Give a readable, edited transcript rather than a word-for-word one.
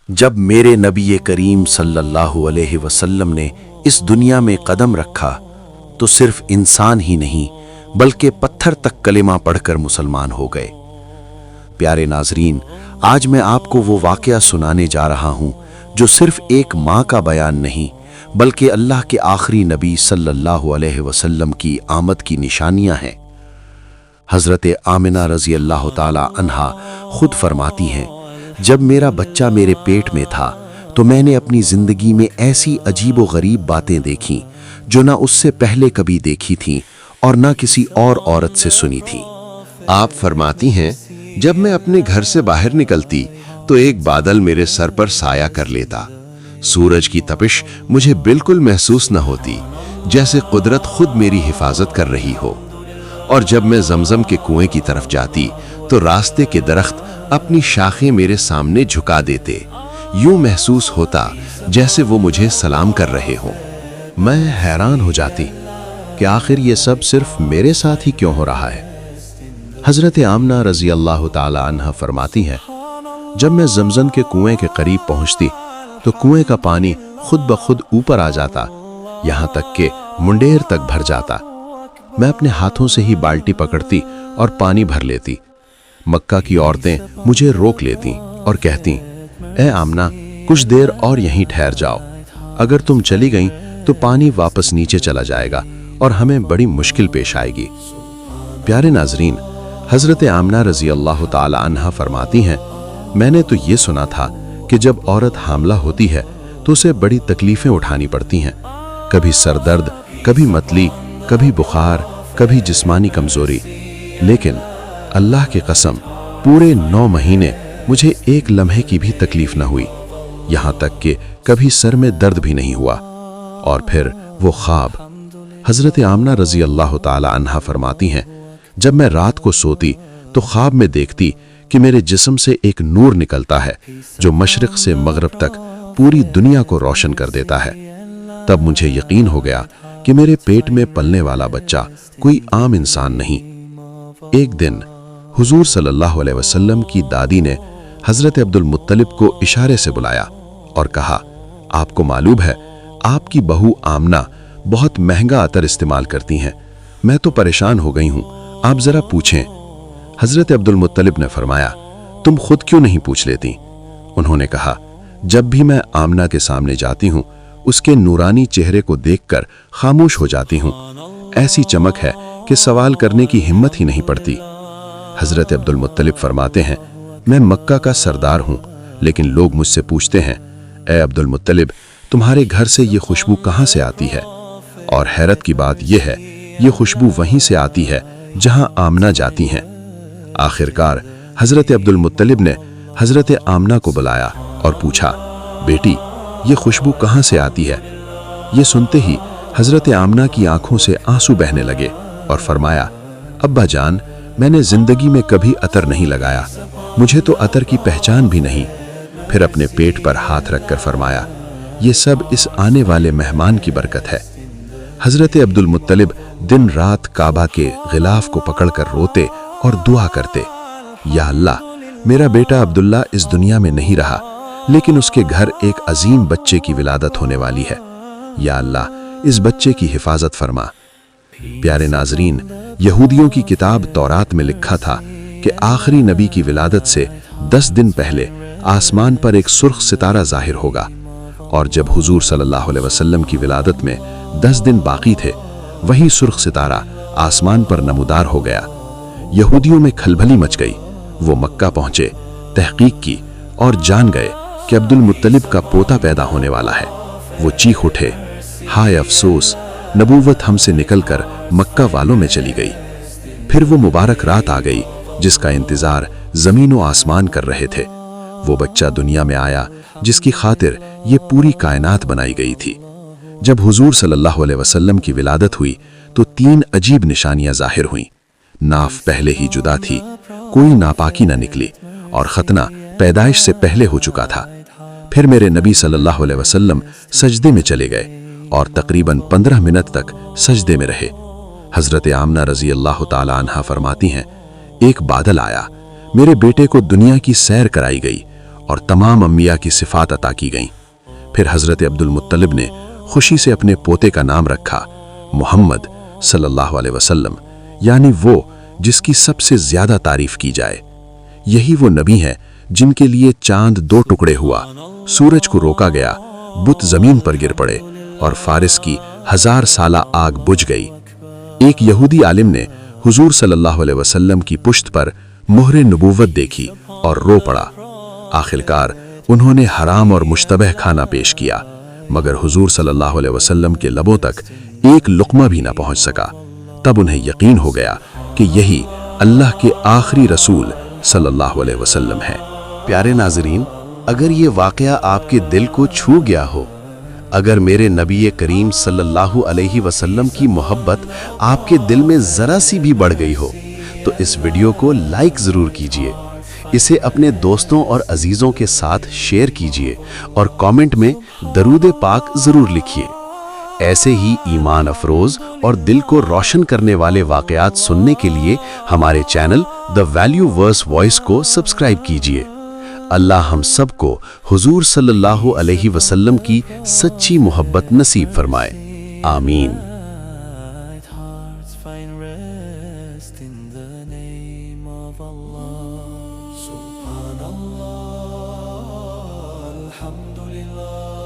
جب میرے نبی کریم صلی اللہ علیہ وسلم نے اس دنیا میں قدم رکھا تو صرف انسان ہی نہیں بلکہ پتھر تک کلمہ پڑھ کر مسلمان ہو گئے۔ پیارے ناظرین، آج میں آپ کو وہ واقعہ سنانے جا رہا ہوں جو صرف ایک ماں کا بیان نہیں بلکہ اللہ کے آخری نبی صلی اللہ علیہ وسلم کی آمد کی نشانیاں ہیں۔ حضرت آمنہ رضی اللہ تعالی عنہا خود فرماتی ہیں، جب میرا بچہ میرے پیٹ میں تھا تو میں نے اپنی زندگی میں ایسی عجیب و غریب باتیں دیکھیں جو نہ اس سے پہلے کبھی دیکھی تھیں اور نہ کسی اور عورت سے سنی تھی۔ آپ فرماتی ہیں، جب میں اپنے گھر سے باہر نکلتی تو ایک بادل میرے سر پر سایہ کر لیتا۔ سورج کی تپش مجھے بالکل محسوس نہ ہوتی، جیسے قدرت خود میری حفاظت کر رہی ہو۔ اور جب میں زمزم کے کنویں کی طرف جاتی تو راستے کے درخت اپنی شاخیں میرے سامنے جھکا دیتے، یوں محسوس ہوتا جیسے وہ مجھے سلام کر رہے ہوں۔ میں حیران ہو جاتی کہ آخر یہ سب صرف میرے ساتھ ہی کیوں ہو رہا ہے۔ حضرت آمنہ رضی اللہ تعالی عنہ فرماتی ہیں، جب میں زمزم کے کنویں کے قریب پہنچتی تو کنویں کا پانی خود بخود اوپر آ جاتا، یہاں تک کہ منڈیر تک بھر جاتا۔ میں اپنے ہاتھوں سے ہی بالٹی پکڑتی اور پانی بھر لیتی۔ مکہ کی عورتیں مجھے روک لیتی اور کہتی، اے آمنہ، کچھ دیر اور یہیں ٹھہر جاؤ، اگر تم چلی گئیں تو پانی واپس نیچے چلا جائے گا اور ہمیں بڑی مشکل پیش آئے گی۔ پیارے ناظرین، حضرت آمنہ رضی اللہ تعالی عنہا فرماتی ہیں، میں نے تو یہ سنا تھا کہ جب عورت حاملہ ہوتی ہے تو اسے بڑی تکلیفیں اٹھانی پڑتی ہیں، کبھی سر درد، کبھی متلی، کبھی بخار، کبھی جسمانی کمزوری، لیکن اللہ کی قسم پورے 9 مہینے مجھے ایک لمحے کی بھی تکلیف نہ ہوئی، یہاں تک کہ کبھی سر میں درد بھی نہیں ہوا۔ اور پھر وہ خواب، حضرت آمنہ رضی اللہ تعالی عنہا فرماتی ہیں، جب میں رات کو سوتی تو خواب میں دیکھتی کہ میرے جسم سے ایک نور نکلتا ہے جو مشرق سے مغرب تک پوری دنیا کو روشن کر دیتا ہے۔ تب مجھے یقین ہو گیا کہ میرے پیٹ میں پلنے والا بچہ کوئی عام انسان نہیں۔ ایک دن حضور صلی اللہ علیہ وسلم کی دادی نے حضرت عبد المطلب کو اشارے سے بلایا اور کہا، آپ کو معلوم ہے آپ کی بہو آمنہ بہت مہنگا عطر استعمال کرتی ہیں، میں تو پریشان ہو گئی ہوں، آپ ذرا پوچھیں۔ حضرت عبد المطلب نے فرمایا، تم خود کیوں نہیں پوچھ لیتی؟ انہوں نے کہا، جب بھی میں آمنہ کے سامنے جاتی ہوں اس کے نورانی چہرے کو دیکھ کر خاموش ہو جاتی ہوں، ایسی چمک ہے کہ سوال کرنے کی ہمت ہی نہیں پڑتی۔ حضرت عبد المطلب فرماتے ہیں، میں مکہ کا سردار ہوں، لیکن لوگ مجھ سے پوچھتے ہیں، اے عبد المطلب، تمہارے گھر سے یہ خوشبو کہاں سے آتی ہے؟ اور حیرت کی بات یہ ہے، یہ خوشبو وہیں سے آتی ہے جہاں آمنہ جاتی ہیں۔ آخرکار حضرت عبد المطلب نے حضرت آمنہ کو بلایا اور پوچھا، بیٹی، یہ خوشبو کہاں سے آتی ہے؟ یہ سنتے ہی حضرت آمنہ کی آنکھوں سے آنسو بہنے لگے اور فرمایا، ابا جان، میں نے زندگی میں کبھی عطر نہیں لگایا، مجھے تو عطر کی پہچان بھی نہیں۔ پھر اپنے پیٹ پر ہاتھ رکھ کر فرمایا، یہ سب اس آنے والے مہمان کی برکت ہے۔ حضرت عبد المطلب دن رات کعبہ کے غلاف کو پکڑ کر روتے اور دعا کرتے، یا اللہ، میرا بیٹا عبداللہ اس دنیا میں نہیں رہا، لیکن اس کے گھر ایک عظیم بچے کی ولادت ہونے والی ہے، یا اللہ اس بچے کی حفاظت فرما۔ پیارے ناظرین، یہودیوں کی کتاب تورات میں لکھا تھا کہ آخری نبی کی ولادت سے 10 دن پہلے آسمان پر ایک سرخ ستارہ ظاہر ہوگا، اور جب حضور صلی اللہ علیہ وسلم کی ولادت میں 10 دن باقی تھے، وہی سرخ ستارہ آسمان پر نمودار ہو گیا۔ یہودیوں میں کھلبلی مچ گئی، وہ مکہ پہنچے، تحقیق کی اور جان گئے کہ عبد المطلب کا پوتا پیدا ہونے والا ہے۔ وہ چیخ اٹھے، ہائے افسوس، نبوت ہم سے نکل کر مکہ والوں میں چلی گئی۔ پھر وہ مبارک رات آ گئی جس کا انتظار زمین و آسمان کر رہے تھے۔ وہ بچہ دنیا میں آیا جس کی خاطر یہ پوری کائنات بنائی گئی تھی۔ جب حضور صلی اللہ علیہ وسلم کی ولادت ہوئی تو 3 عجیب نشانیاں ظاہر ہوئیں۔ ناف پہلے ہی جدا تھی، کوئی ناپاکی نہ نکلی، اور ختنہ پیدائش سے پہلے ہو چکا تھا۔ پھر میرے نبی صلی اللہ علیہ وسلم سجدے میں چلے گئے اور تقریباً 15 منٹ تک سجدے میں رہے۔ حضرت آمنہ رضی اللہ تعالی عنہا فرماتی ہیں، ایک بادل آیا، میرے بیٹے کو دنیا کی سیر کرائی گئی اور تمام انبیاء کی صفات عطا کی گئیں۔ پھر حضرت عبد المطلب نے خوشی سے اپنے پوتے کا نام رکھا محمد صلی اللہ علیہ وسلم، یعنی وہ جس کی سب سے زیادہ تعریف کی جائے۔ یہی وہ نبی ہیں جن کے لیے چاند 2 ٹکڑے ہوا، سورج کو روکا گیا، بت زمین پر گر پڑے اور فارس کی 1000 سالہ آگ بجھ گئی۔ ایک یہودی عالم نے حضور صلی اللہ علیہ وسلم کی پشت پر مہر نبوت دیکھی اور رو پڑا۔ آخرکار انہوں نے حرام اور مشتبہ کھانا پیش کیا، مگر حضور صلی اللہ علیہ وسلم کے لبوں تک ایک لقمہ بھی نہ پہنچ سکا۔ تب انہیں یقین ہو گیا کہ یہی اللہ کے آخری رسول صلی اللہ علیہ وسلم ہے۔ پیارے ناظرین، اگر یہ واقعہ آپ کے دل کو چھو گیا ہو، اگر میرے نبی کریم صلی اللہ علیہ وسلم کی محبت آپ کے دل میں ذرا سی بھی بڑھ گئی ہو، تو اس ویڈیو کو لائک ضرور کیجئے، اسے اپنے دوستوں اور عزیزوں کے ساتھ شیئر کیجئے اور کامنٹ میں درود پاک ضرور لکھیے۔ ایسے ہی ایمان افروز اور دل کو روشن کرنے والے واقعات سننے کے لیے ہمارے چینل دی ویلیو ورس وائس کو سبسکرائب کیجئے۔ اللہ ہم سب کو حضور صلی اللہ علیہ وسلم کی سچی محبت نصیب فرمائے، آمین۔ Subhanallah, alhamdulillah.